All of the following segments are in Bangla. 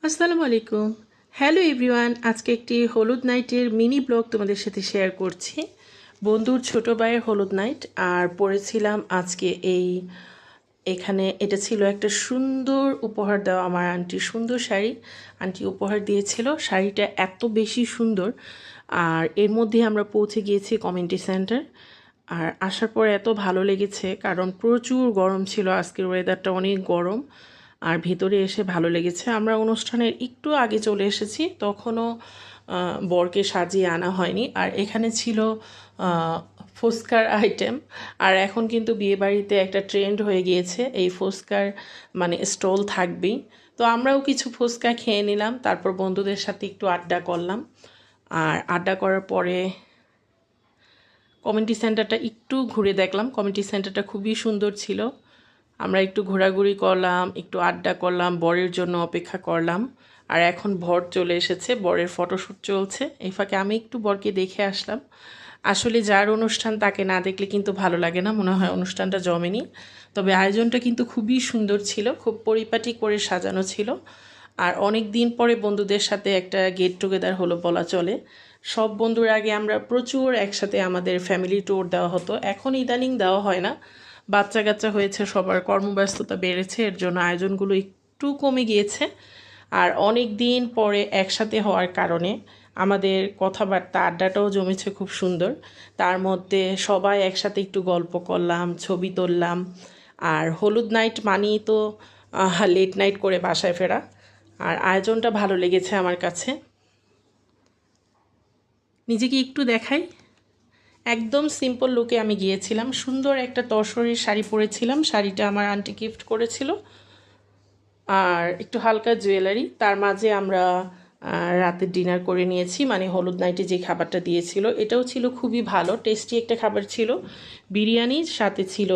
আসসালামু আলাইকুম। হ্যালো এভরিওয়ান, আজকে একটি হলুদ নাইটের মিনি ব্লগ তোমাদের সাথে শেয়ার করছি। বন্ধুর ছোট ভাইয়ের হলুদ নাইট আর পরেছিলাম আজকে এখানে এটা ছিল একটা সুন্দর উপহার দেওয়া আমার আন্টি, সুন্দর শাড়ি আন্টি উপহার দিয়েছিল। শাড়িটা এত বেশি সুন্দর আর এর মধ্যে আমরা পৌঁছে গিয়েছি কমিউনিটি সেন্টার। আর আসার পরে এত ভালো লেগেছে কারণ প্রচুর গরম ছিল, আজকের ওয়েদারটা অনেক গরম। আর ভেতরে এসে ভালো লেগেছে। আমরা অনুষ্ঠানের একটু আগে চলে এসেছি, তখনও বরকে সাজিয়ে আনা হয়নি। আর এখানে ছিল ফুচকার আইটেম। আর এখন কিন্তু বিয়েবাড়িতে একটা ট্রেন্ড হয়ে গিয়েছে এই ফুচকার, মানে স্টল থাকবেই। তো আমরাও কিছু ফুচকা খেয়ে নিলাম, তারপর বন্ধুদের সাথে একটু আড্ডা করলাম। আর আড্ডা করার পরে কমিউনিটি সেন্টারটা একটু ঘুরে দেখলাম। কমিউনিটি সেন্টারটা খুবই সুন্দর ছিল। আমরা একটু ঘোরাঘুরি করলাম, একটু আড্ডা করলাম, বরের জন্য অপেক্ষা করলাম। আর এখন বর চলে এসেছে, বরের ফটোশ্যুট চলছে। এই ফাঁকে আমি একটু বরকে দেখে আসলাম। আসলে যার অনুষ্ঠান তাকে না দেখলে কিন্তু ভালো লাগে না, মনে হয় অনুষ্ঠানটা জমেনি। তবে আয়োজনটা কিন্তু খুবই সুন্দর ছিল, খুব পরিপাটি করে সাজানো ছিল। আর অনেক দিন পরে বন্ধুদের সাথে একটা গেট টুগেদার হলো বলা চলে। সব বন্ধুর আগে আমরা প্রচুর একসাথে আমাদের ফ্যামিলি ট্যুর দেওয়া হতো, এখন ইদানিং দেওয়া হয় না। বাচ্চা কাচ্চা হয়েছে, সবার কর্মব্যস্ততা বেড়েছে, এর জন্য আয়োজনগুলো একটু কমে গিয়েছে। আর অনেক দিন পরে একসাথে হওয়ার কারণে আমাদের কথাবার্তা আড্ডাটাও জমেছে খুব সুন্দর। তার মধ্যে সবাই একসাথে একটু গল্প করলাম, ছবি তুললাম। আর হলুদ নাইট মানেই তো লেট নাইট করে বাসায় ফেরা। আর আয়োজনটা ভালো লেগেছে আমার কাছে। নিজেকে একটু দেখাই, একদম সিম্পল লুকে আমি গিয়েছিলাম। সুন্দর একটা তসরের শাড়ি পরেছিলাম, শাড়িটা আমার আন্টি গিফট করেছিল। আর একটু হালকা জুয়েলারি। তার মাঝে আমরা রাতে ডিনার করে নিয়েছি, মানে হলুদ নাইটে যে খাবারটা দিয়েছিল এটাও ছিল খুবই ভালো, টেস্টি একটা খাবার ছিল। বিরিয়ানি সাথে ছিল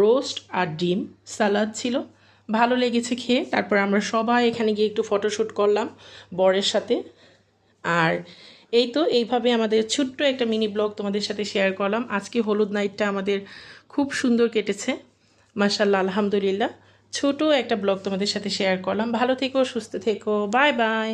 রোস্ট আর ডিম, সালাদ ছিল, ভালো লেগেছে খেয়ে। তারপর আমরা সবাই এখানে গিয়ে একটু ফটোশ্যুট করলাম বরের সাথে। আর এই তো এইভাবে আমাদের ছোট্ট একটা মিনি ব্লগ তোমাদের সাথে শেয়ার করলাম। আজকে হলুদ নাইটটা আমাদের খুব সুন্দর কেটেছে, মাশাআল্লাহ, আলহামদুলিল্লাহ। ছোট একটা ব্লগ তোমাদের সাথে শেয়ার করলাম। ভালো থেকো, সুস্থ থেকো, বাই বাই।